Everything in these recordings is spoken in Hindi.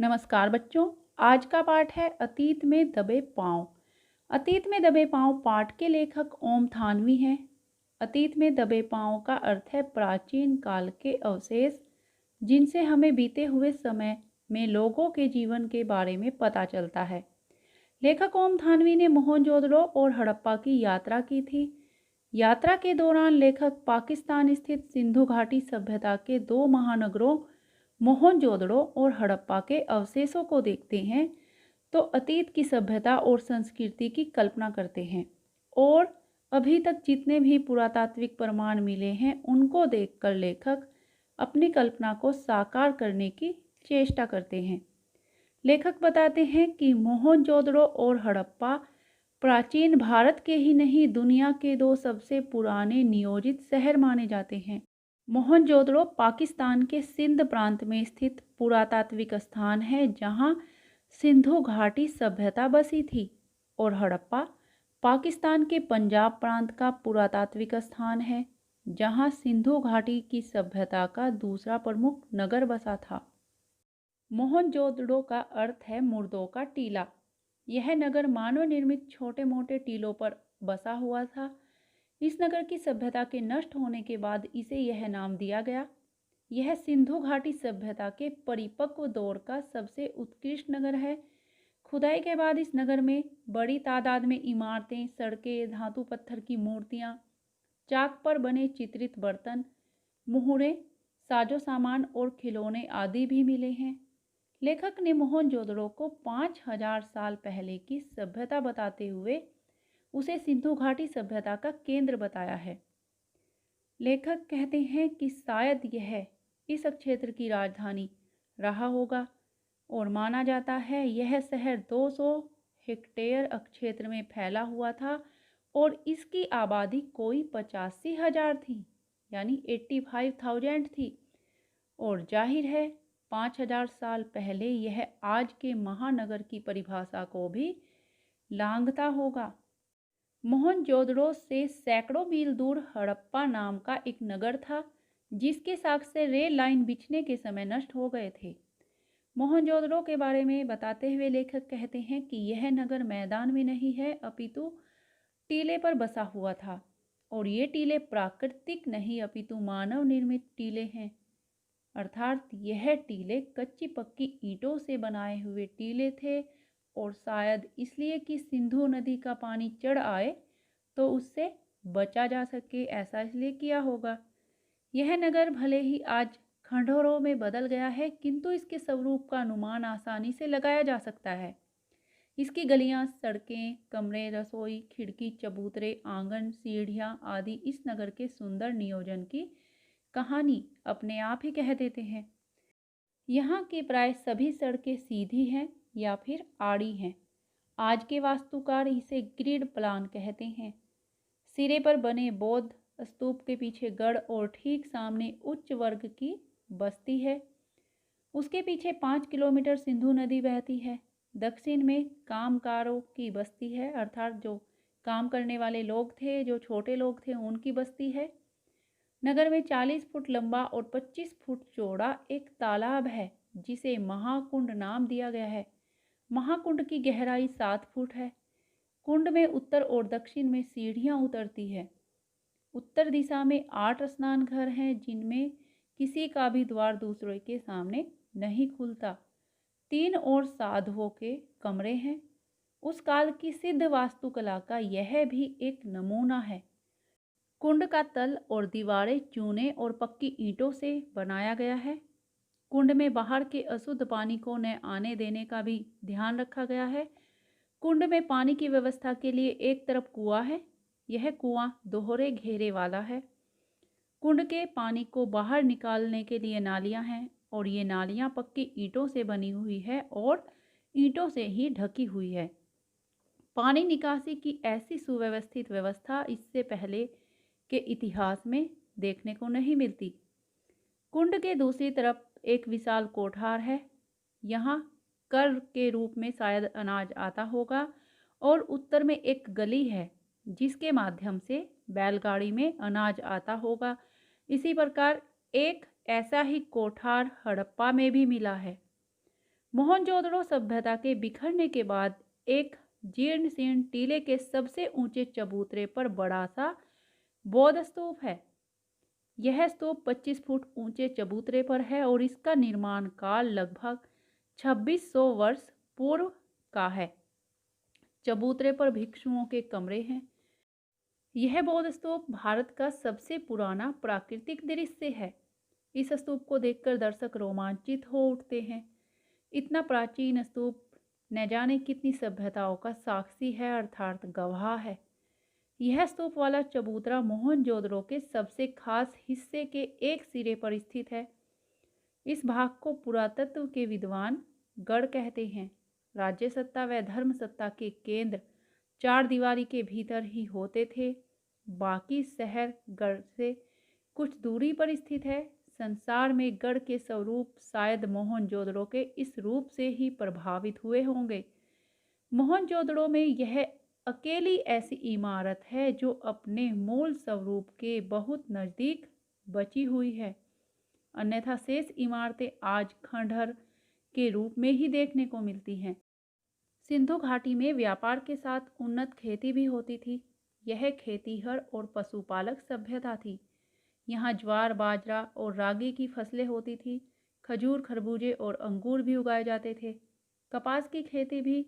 नमस्कार बच्चों। आज का पाठ है अतीत में दबे पांव। अतीत में दबे पांव पाठ के लेखक ओम थानवी हैं। अतीत में दबे पांव का अर्थ है प्राचीन काल के अवशेष जिनसे हमें बीते हुए समय में लोगों के जीवन के बारे में पता चलता है। लेखक ओम थानवी ने मोहनजोदड़ो और हड़प्पा की यात्रा की थी। यात्रा के दौरान लेखक पाकिस्तान स्थित सिंधु घाटी सभ्यता के दो महानगरों मोहनजोदड़ो और हड़प्पा के अवशेषों को देखते हैं तो अतीत की सभ्यता और संस्कृति की कल्पना करते हैं और अभी तक जितने भी पुरातात्विक प्रमाण मिले हैं उनको देखकर लेखक अपनी कल्पना को साकार करने की चेष्टा करते हैं। लेखक बताते हैं कि मोहनजोदड़ो और हड़प्पा प्राचीन भारत के ही नहीं दुनिया के दो सबसे पुराने नियोजित शहर माने जाते हैं। मोहनजोदड़ो पाकिस्तान के सिंध प्रांत में स्थित पुरातात्विक स्थान है जहां सिंधु घाटी सभ्यता बसी थी और हड़प्पा पाकिस्तान के पंजाब प्रांत का पुरातात्विक स्थान है जहां सिंधु घाटी की सभ्यता का दूसरा प्रमुख नगर बसा था। मोहनजोदड़ो का अर्थ है मुर्दों का टीला। यह नगर मानव निर्मित छोटे मोटे टीलों पर बसा हुआ था। इस नगर की सभ्यता के नष्ट होने के बाद इसे यह नाम दिया गया। यह सिंधु घाटी सभ्यता के परिपक्व दौर का सबसे उत्कृष्ट नगर है। खुदाई के बाद इस नगर में बड़ी तादाद में इमारतें, सड़कें, धातु पत्थर की मूर्तियां, चाक पर बने चित्रित बर्तन, मुहरे, साजो सामान और खिलौने आदि भी मिले हैं। लेखक ने मोहनजोदड़ो को 5000 साल पहले की सभ्यता बताते हुए उसे सिंधु घाटी सभ्यता का केंद्र बताया है। लेखक कहते हैं कि शायद यह इस क्षेत्र की राजधानी रहा होगा और माना जाता है यह शहर 200 हेक्टेयर क्षेत्र में फैला हुआ था और इसकी आबादी कोई 85,000 थी, यानी 85,000 थी। और जाहिर है 5000 साल पहले यह आज के महानगर की परिभाषा को भी लांघता होगा। मोहनजोदड़ो से सैकड़ों मील दूर हड़प्पा नाम का एक नगर था जिसके साक्ष्य से रेल लाइन बिछने के समय नष्ट हो गए थे। मोहनजोदड़ो के बारे में बताते हुए लेखक कहते हैं कि यह नगर मैदान में नहीं है अपितु टीले पर बसा हुआ था और ये टीले प्राकृतिक नहीं अपितु मानव निर्मित टीले हैं। अर्थात यह टीले कच्ची पक्की ईंटों से बनाए हुए टीले थे और शायद इसलिए कि सिंधु नदी का पानी चढ़ आए तो उससे बचा जा सके, ऐसा इसलिए किया होगा। यह नगर भले ही आज खंडहरों में बदल गया है किंतु इसके स्वरूप का अनुमान आसानी से लगाया जा सकता है। इसकी गलियां, सड़कें, कमरे, रसोई, खिड़की, चबूतरे, आंगन, सीढ़ियां आदि इस नगर के सुंदर नियोजन की कहानी अपने आप ही कह देते हैं। यहाँ की प्राय सभी सड़कें सीधी हैं या फिर आड़ी हैं। आज के वास्तुकार इसे ग्रिड प्लान कहते हैं। सिरे पर बने बौद्ध स्तूप के पीछे गढ़ और ठीक सामने उच्च वर्ग की बस्ती है। उसके पीछे 5 किलोमीटर सिंधु नदी बहती है। दक्षिण में कामगारों की बस्ती है, अर्थात जो काम करने वाले लोग थे, जो छोटे लोग थे, उनकी बस्ती है। नगर में 40 फुट लंबा और 25 फुट चौड़ा एक तालाब है जिसे महाकुंड नाम दिया गया है। महाकुंड की गहराई 7 फुट है। कुंड में उत्तर और दक्षिण में सीढ़ियां उतरती है। उत्तर दिशा में 8 स्नान घर हैं जिनमें किसी का भी द्वार दूसरे के सामने नहीं खुलता। 3 और साधुओं के कमरे हैं। उस काल की सिद्ध वास्तुकला का यह भी एक नमूना है। कुंड का तल और दीवारें चूने और पक्की ईंटों से बनाया गया है। कुंड में बाहर के अशुद्ध पानी को न आने देने का भी ध्यान रखा गया है। कुंड में पानी की व्यवस्था के लिए एक तरफ कुआं है। यह कुआं दोहरे घेरे वाला है। कुंड के पानी को बाहर निकालने के लिए नालियां हैं और ये नालियां पक्की ईंटों से बनी हुई है और ईंटों से ही ढकी हुई है। पानी निकासी की ऐसी सुव्यवस्थित व्यवस्था इससे पहले के इतिहास में देखने को नहीं मिलती। कुंड के दूसरी तरफ एक विशाल कोठार है। यहाँ कर के रूप में शायद अनाज आता होगा और उत्तर में एक गली है जिसके माध्यम से बैलगाड़ी में अनाज आता होगा। इसी प्रकार एक ऐसा ही कोठार हड़प्पा में भी मिला है। मोहनजोदड़ो सभ्यता के बिखरने के बाद एक जीर्ण शीर्ण टीले के सबसे ऊंचे चबूतरे पर बड़ा सा बौद्ध स्तूप है। यह स्तूप 25 फुट ऊंचे चबूतरे पर है और इसका निर्माण काल लगभग 2600 वर्ष पूर्व का है। चबूतरे पर भिक्षुओं के कमरे हैं। यह बौद्ध स्तूप भारत का सबसे पुराना प्राकृतिक दृश्य है। इस स्तूप को देखकर दर्शक रोमांचित हो उठते हैं। इतना प्राचीन स्तूप न जाने कितनी सभ्यताओं का साक्षी है अर्थात गवाह है। यह स्तूप वाला चबूतरा मोहनजोदड़ो के सबसे खास हिस्से के एक सिरे पर स्थित है। इस भाग को पुरातत्व के विद्वान गढ़ कहते हैं। राज्य सत्ता व धर्म सत्ता के केंद्र चार दीवारी के भीतर ही होते थे। बाकी शहर गढ़ से कुछ दूरी पर स्थित है। संसार में गढ़ के स्वरूप शायद मोहनजोदड़ो के इस रूप से ही प्रभावित हुए होंगे। मोहनजोदड़ो में यह अकेली ऐसी इमारत है जो अपने मूल स्वरूप के बहुत नज़दीक बची हुई है। अन्यथा शेष इमारतें आज खंडहर के रूप में ही देखने को मिलती हैं। सिंधु घाटी में व्यापार के साथ उन्नत खेती भी होती थी। यह खेतीहर और पशुपालक सभ्यता थी। यहाँ ज्वार, बाजरा और रागी की फसलें होती थी। खजूर, खरबूजे और अंगूर भी उगाए जाते थे। कपास की खेती भी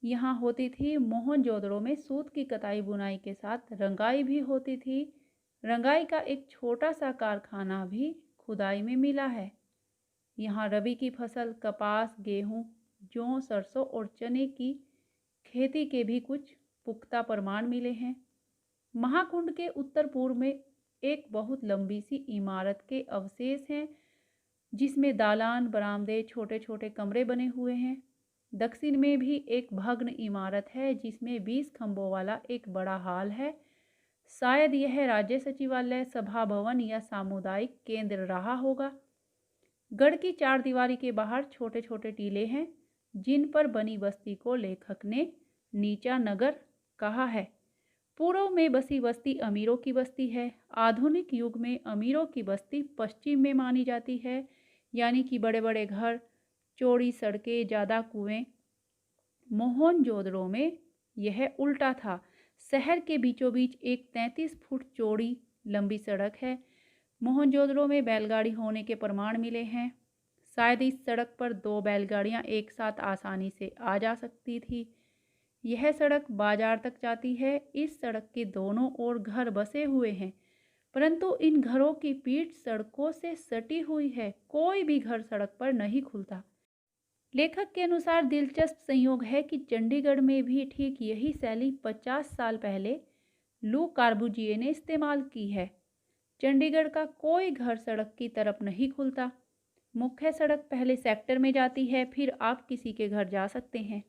यहाँ होती थी। मोहनजोदड़ो में सूत की कताई बुनाई के साथ रंगाई भी होती थी। रंगाई का एक छोटा सा कारखाना भी खुदाई में मिला है। यहाँ रबी की फसल कपास, गेहूँ, जौ, सरसों और चने की खेती के भी कुछ पुख्ता प्रमाण मिले हैं। महाकुंड के उत्तर पूर्व में एक बहुत लंबी सी इमारत के अवशेष हैं जिसमें दालान, बरामदे, छोटे छोटे कमरे बने हुए हैं। दक्षिण में भी एक भग्न इमारत है जिसमें 20 खंभों वाला एक बड़ा हॉल है। शायद यह राज्य सचिवालय, सभा भवन या सामुदायिक केंद्र रहा होगा। गढ़ की चार दीवारी के बाहर छोटे छोटे टीले हैं जिन पर बनी बस्ती को लेखक ने नीचा नगर कहा है। पूर्व में बसी बस्ती अमीरों की बस्ती है। आधुनिक युग में अमीरों की बस्ती पश्चिम में मानी जाती है, यानी कि बड़े बड़े घर, चौड़ी सड़कें, ज़्यादा कुएं। मोहनजोदड़ो में यह उल्टा था। शहर के बीचों बीच एक 33 फुट चौड़ी लंबी सड़क है। मोहनजोदड़ो में बैलगाड़ी होने के प्रमाण मिले हैं। शायद इस सड़क पर 2 बैलगाड़ियां एक साथ आसानी से आ जा सकती थी। यह सड़क बाजार तक जाती है। इस सड़क के दोनों ओर घर बसे हुए हैं, परंतु इन घरों की पीठ सड़कों से सटी हुई है। कोई भी घर सड़क पर नहीं खुलता। लेखक के अनुसार दिलचस्प संयोग है कि चंडीगढ़ में भी ठीक यही शैली 50 साल पहले लू कार्बुजिए ने इस्तेमाल की है। चंडीगढ़ का कोई घर सड़क की तरफ नहीं खुलता। मुख्य सड़क पहले सेक्टर में जाती है, फिर आप किसी के घर जा सकते हैं।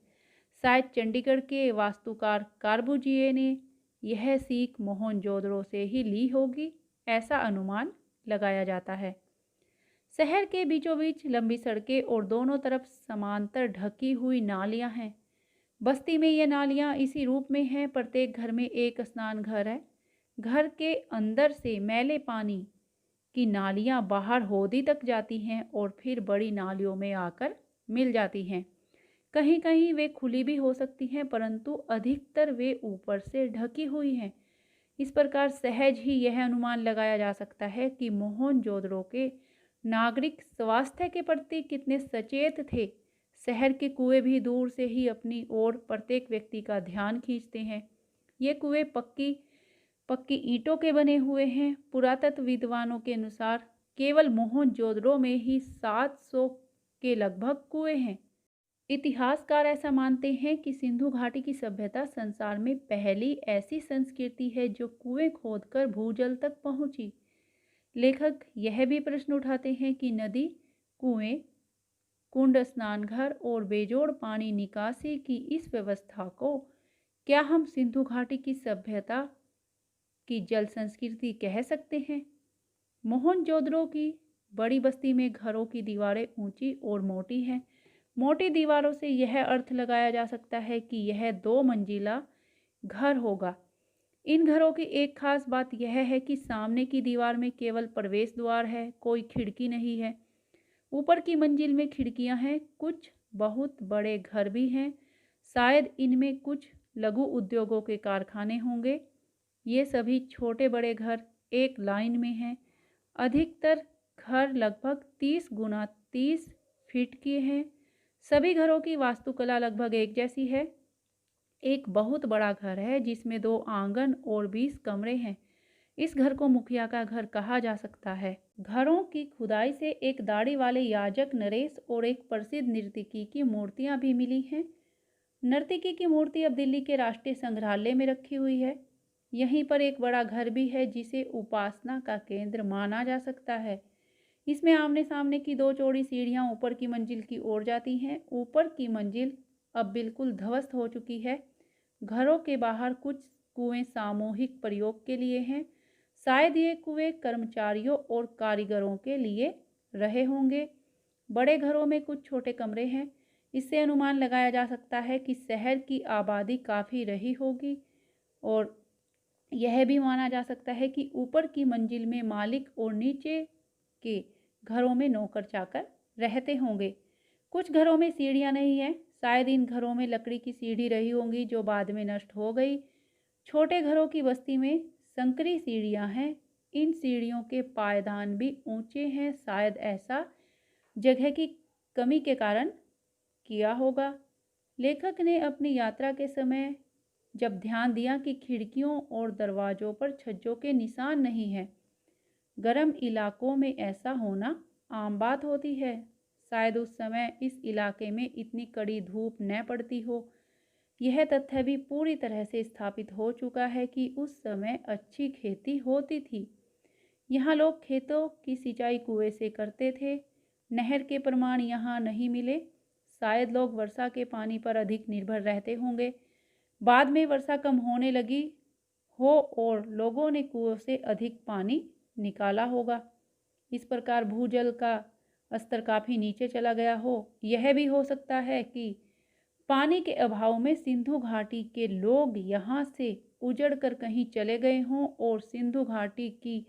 शायद चंडीगढ़ के वास्तुकार कार्बुजिए ने यह सीख मोहनजोदड़ो से ही ली होगी, ऐसा अनुमान लगाया जाता है। शहर के बीचों बीच लंबी सड़कें और दोनों तरफ समांतर ढकी हुई नालियां हैं। बस्ती में ये नालियां इसी रूप में हैं। प्रत्येक घर में एक स्नान घर है। घर के अंदर से मैले पानी की नालियां बाहर होदी तक जाती हैं और फिर बड़ी नालियों में आकर मिल जाती हैं। कहीं कहीं वे खुली भी हो सकती हैं, परंतु अधिकतर वे ऊपर से ढकी हुई हैं। इस प्रकार सहज ही यह अनुमान लगाया जा सकता है कि मोहनजोदड़ो के नागरिक स्वास्थ्य के प्रति कितने सचेत थे। शहर के कुएं भी दूर से ही अपनी ओर प्रत्येक व्यक्ति का ध्यान खींचते हैं। ये कुएं पक्की ईंटों के बने हुए हैं। पुरातत्व विद्वानों के अनुसार केवल मोहनजोदड़ो में ही 700 के लगभग कुएं हैं। इतिहासकार ऐसा मानते हैं कि सिंधु घाटी की सभ्यता संसार में पहली ऐसी संस्कृति है जो कुएं खोदकर भूजल तक पहुंची। लेखक यह भी प्रश्न उठाते हैं कि नदी, कुएं, कुंड, स्नानघर और बेजोड़ पानी निकासी की इस व्यवस्था को क्या हम सिंधु घाटी की सभ्यता की जल संस्कृति कह सकते हैं? मोहनजोदड़ो की बड़ी बस्ती में घरों की दीवारें ऊंची और मोटी हैं। मोटी दीवारों से यह अर्थ लगाया जा सकता है कि यह 2 मंजिला घर होगा। इन घरों की एक खास बात यह है कि सामने की दीवार में केवल प्रवेश द्वार है, कोई खिड़की नहीं है। ऊपर की मंजिल में खिड़कियां हैं, कुछ बहुत बड़े घर भी हैं। शायद इनमें कुछ लघु उद्योगों के कारखाने होंगे। ये सभी छोटे बड़े घर एक लाइन में हैं। अधिकतर घर लगभग 30 गुना 30 फीट के हैं। सभी घरों की वास्तुकला लगभग एक जैसी है। एक बहुत बड़ा घर है जिसमें 2 आंगन और 20 कमरे हैं। इस घर को मुखिया का घर कहा जा सकता है। घरों की खुदाई से एक दाढ़ी वाले याजक नरेश और एक प्रसिद्ध नर्तकी की मूर्तियां भी मिली हैं। नर्तकी की मूर्ति अब दिल्ली के राष्ट्रीय संग्रहालय में रखी हुई है। यहीं पर एक बड़ा घर भी है जिसे उपासना का केंद्र माना जा सकता है। इसमें आमने सामने की 2 चौड़ी सीढ़ियां ऊपर की मंजिल की ओर जाती हैं। ऊपर की मंजिल अब बिल्कुल ध्वस्त हो चुकी है। घरों के बाहर कुछ कुएं सामूहिक प्रयोग के लिए हैं। शायद ये कुएं कर्मचारियों और कारीगरों के लिए रहे होंगे। बड़े घरों में कुछ छोटे कमरे हैं। इससे अनुमान लगाया जा सकता है कि शहर की आबादी काफ़ी रही होगी और यह भी माना जा सकता है कि ऊपर की मंजिल में मालिक और नीचे के घरों में नौकर चाकर रहते होंगे। कुछ घरों में सीढ़ियां नहीं हैं। शायद इन घरों में लकड़ी की सीढ़ी रही होंगी जो बाद में नष्ट हो गई। छोटे घरों की बस्ती में संकरी सीढ़ियां हैं। इन सीढ़ियों के पायदान भी ऊंचे हैं। शायद ऐसा जगह की कमी के कारण किया होगा। लेखक ने अपनी यात्रा के समय जब ध्यान दिया कि खिड़कियों और दरवाजों पर छज्जों के निशान नहीं हैं। गर्म इलाकों में ऐसा होना आम बात होती है। शायद उस समय इस इलाके में इतनी कड़ी धूप न पड़ती हो। यह तथ्य भी पूरी तरह से स्थापित हो चुका है कि उस समय अच्छी खेती होती थी। यहाँ लोग खेतों की सिंचाई कुएं से करते थे। नहर के प्रमाण यहाँ नहीं मिले। शायद लोग वर्षा के पानी पर अधिक निर्भर रहते होंगे। बाद में वर्षा कम होने लगी हो और लोगों ने कुओं से अधिक पानी निकाला होगा। इस प्रकार भूजल का स्तर काफ़ी नीचे चला गया हो। यह भी हो सकता है कि पानी के अभाव में सिंधु घाटी के लोग यहाँ से उजड़कर कहीं चले गए हों और सिंधु घाटी की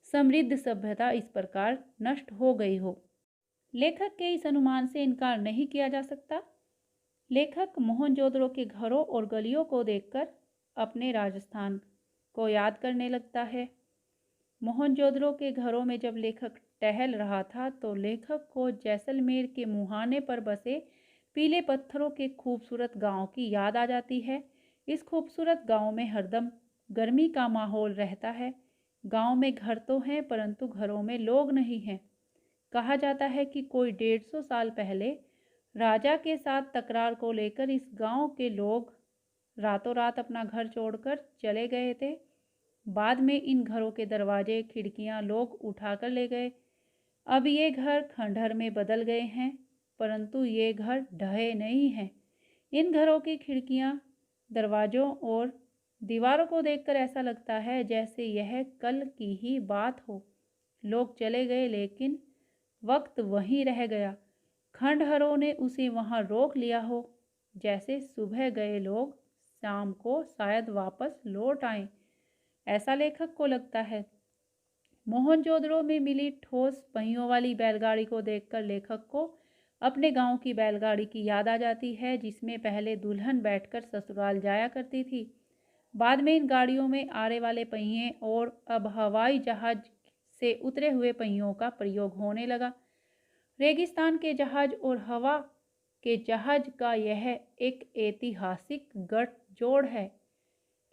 समृद्ध सभ्यता इस प्रकार नष्ट हो गई हो। लेखक के इस अनुमान से इनकार नहीं किया जा सकता। लेखक मोहनजोदड़ो के घरों और गलियों को देखकर अपने राजस्थान को याद करने लगता है। मोहनजोदड़ो के घरों में जब लेखक टहल रहा था तो लेखक को जैसलमेर के मुहाने पर बसे पीले पत्थरों के खूबसूरत गांव की याद आ जाती है। इस खूबसूरत गांव में हरदम गर्मी का माहौल रहता है। गांव में घर तो हैं परंतु घरों में लोग नहीं हैं। कहा जाता है कि कोई 150 साल पहले राजा के साथ तकरार को लेकर इस गांव के लोग रातों रात अपना घर छोड़कर चले गए थे। बाद में इन घरों के दरवाजे खिड़कियां लोग उठाकर ले गए। अब ये घर खंडहर में बदल गए हैं परंतु ये घर ढहे नहीं हैं। इन घरों की खिड़कियां, दरवाजों और दीवारों को देखकर ऐसा लगता है जैसे यह कल की ही बात हो। लोग चले गए लेकिन वक्त वहीं रह गया। खंडहरों ने उसे वहां रोक लिया हो। जैसे सुबह गए लोग शाम को शायद वापस लौट आए, ऐसा लेखक को लगता है। मोहनजोदड़ो में मिली ठोस पहियों वाली बैलगाड़ी को देखकर लेखक को अपने गांव की बैलगाड़ी की याद आ जाती है जिसमें पहले दुल्हन बैठकर ससुराल जाया करती थी। बाद में इन गाड़ियों में आरे वाले पहिए और अब हवाई जहाज से उतरे हुए पहियों का प्रयोग होने लगा। रेगिस्तान के जहाज और हवा के जहाज का यह एक ऐतिहासिक गठजोड़ है।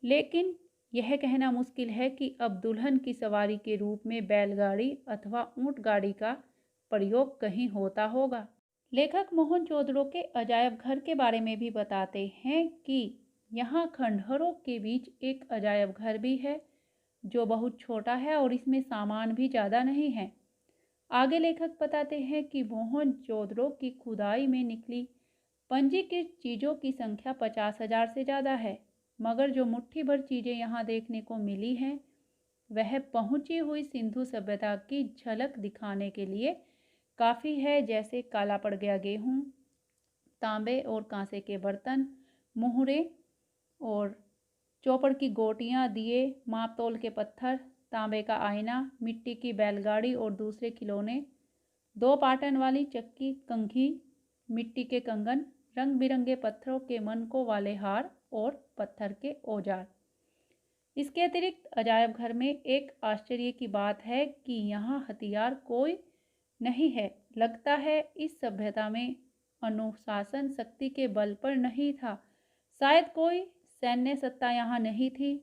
लेकिन यह कहना मुश्किल है कि अब दुल्हन की सवारी के रूप में बैलगाड़ी अथवा ऊंट गाड़ी का प्रयोग कहीं होता होगा। लेखक मोहनजोदड़ो के अजायब घर के बारे में भी बताते हैं कि यहाँ खंडहरों के बीच एक अजायब घर भी है जो बहुत छोटा है और इसमें सामान भी ज़्यादा नहीं है। आगे लेखक बताते हैं कि मोहनजोदड़ो की खुदाई में निकली पंजीकृत चीज़ों की संख्या 50,000 से ज़्यादा है, मगर जो मुट्ठी भर चीज़ें यहाँ देखने को मिली हैं वह पहुँची हुई सिंधु सभ्यता की झलक दिखाने के लिए काफ़ी है। जैसे काला पड़ गया गेहूँ, तांबे और कांसे के बर्तन, मुहरे और चौपड़ की गोटियाँ, दिए, माप तौल के पत्थर, तांबे का आईना, मिट्टी की बैलगाड़ी और दूसरे खिलौने, 2 पाटन वाली चक्की, कंघी, मिट्टी के कंगन, रंग बिरंगे पत्थरों के मनकों वाले हार और पत्थर के औजार। इसके अतिरिक्त अजायब घर में एक आश्चर्य की बात है कि यहाँ हथियार कोई नहीं है। लगता है इस सभ्यता में अनुशासन शक्ति के बल पर नहीं था। शायद कोई सैन्य सत्ता यहाँ नहीं थी।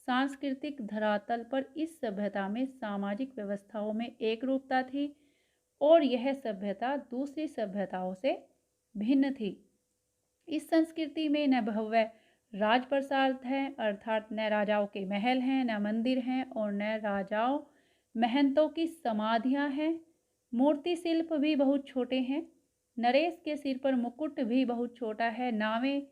सांस्कृतिक धरातल पर इस सभ्यता में सामाजिक व्यवस्थाओं में एक रूपता थी और यह सभ्यता दूसरी सभ्यताओं से भिन्न थी। इस संस्कृति में न भव्य राजप्रसाद है, अर्थात न राजाओं के महल हैं, न मंदिर हैं और न राजाओं महंतों की समाधियां हैं। मूर्ति शिल्प भी बहुत छोटे हैं। नरेश के सिर पर मुकुट भी बहुत छोटा है, नावें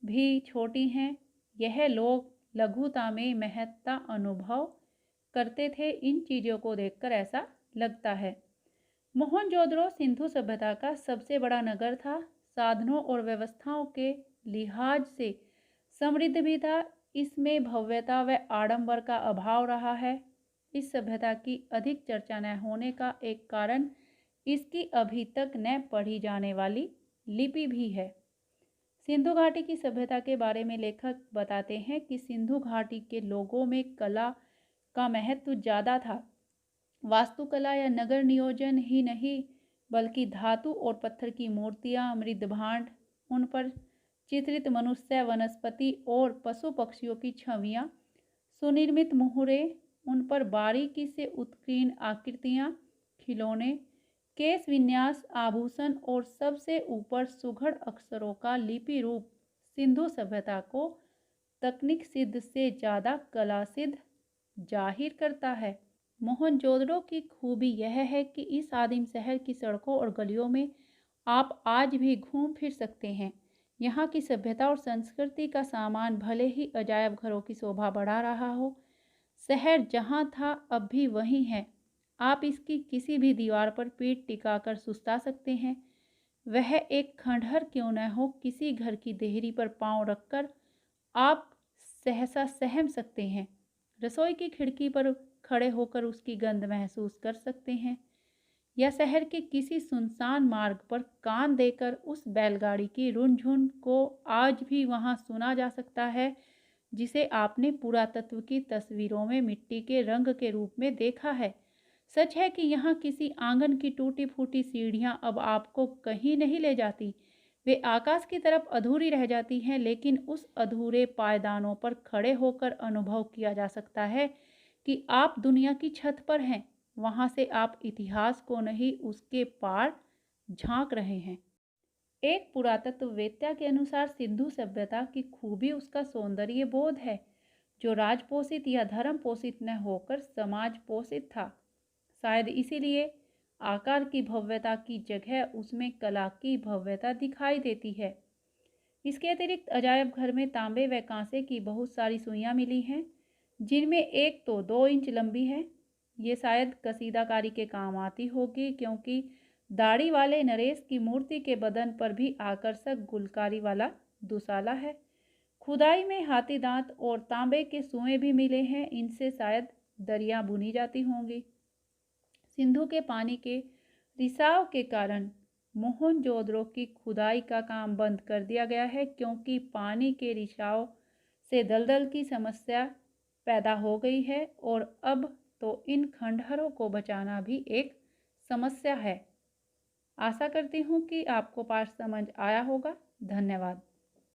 भी छोटी हैं। यह लोग लघुता में महत्ता अनुभव करते थे। इन चीज़ों को देखकर ऐसा लगता है। मोहनजोदड़ो सिंधु सभ्यता का सबसे बड़ा नगर था। साधनों और व्यवस्थाओं के लिहाज से समृद्ध भी था। इसमें भव्यता व आडंबर का अभाव रहा है। इस सभ्यता की अधिक चर्चा न होने का एक कारण इसकी अभी तक न पढ़ी जाने वाली लिपि भी है। सिंधु घाटी की सभ्यता के बारे में लेखक बताते हैं कि सिंधु घाटी के लोगों में कला का महत्व ज़्यादा था। वास्तुकला या नगर नियोजन ही नहीं बल्कि धातु और पत्थर की मूर्तियाँ, मृद भांड, उन पर चित्रित मनुष्य, वनस्पति और पशु पक्षियों की छवियाँ, सुनिर्मित मुहरे, उन पर बारीकी से उत्कीर्ण आकृतियाँ, खिलौने, केश विन्यास, आभूषण और सबसे ऊपर सुघड़ अक्षरों का लिपि रूप सिंधु सभ्यता को तकनीक सिद्ध से ज़्यादा कला सिद्ध जाहिर करता है। मोहनजोदड़ो की खूबी यह है कि इस आदिम शहर की सड़कों और गलियों में आप आज भी घूम फिर सकते हैं। यहाँ की सभ्यता और संस्कृति का सामान भले ही अजायब घरों की शोभा बढ़ा रहा हो, शहर जहाँ था अब भी वहीं है। आप इसकी किसी भी दीवार पर पीठ टिकाकर सुस्ता सकते हैं। वह एक खंडहर क्यों न हो, किसी घर की देहरी पर पांव रखकर आप सहसा सहम सकते हैं। रसोई की खिड़की पर खड़े होकर उसकी गंध महसूस कर सकते हैं, या शहर के किसी सुनसान मार्ग पर कान देकर उस बैलगाड़ी की रुनझुन को आज भी वहां सुना जा सकता है जिसे आपने पुरातत्व की तस्वीरों में मिट्टी के रंग के रूप में देखा है। सच है कि यहाँ किसी आंगन की टूटी फूटी सीढ़ियाँ अब आपको कहीं नहीं ले जाती। वे आकाश की तरफ अधूरी रह जाती हैं, लेकिन उस अधूरे पायदानों पर खड़े होकर अनुभव किया जा सकता है कि आप दुनिया की छत पर हैं। वहाँ से आप इतिहास को नहीं, उसके पार झांक रहे हैं। एक पुरातत्ववेत्ता के अनुसार सिंधु सभ्यता की खूबी उसका सौंदर्य बोध है, जो राजपोषित या धर्म पोषित न होकर समाज पोषित था। शायद इसीलिए आकार की भव्यता की जगह उसमें कला की भव्यता दिखाई देती है। इसके अतिरिक्त अजायब घर में तांबे व कांसे की बहुत सारी सुइयाँ मिली हैं, जिनमें एक तो 2 इंच लंबी है। ये शायद कसीदाकारी के काम आती होगी, क्योंकि दाढ़ी वाले नरेश की मूर्ति के बदन पर भी आकर्षक गुलकारी वाला दुसाला है। खुदाई में हाथी दांत और तांबे के सुएं भी मिले हैं, इनसे शायद दरियां बुनी जाती होंगी। सिंधु के पानी के रिसाव के कारण मोहनजोदड़ो की खुदाई का काम बंद कर दिया गया है, क्योंकि पानी के रिसाव से दलदल की समस्या पैदा हो गई है और अब तो इन खंडहरों को बचाना भी एक समस्या है। आशा करती हूँ कि आपको पाठ समझ आया होगा। धन्यवाद।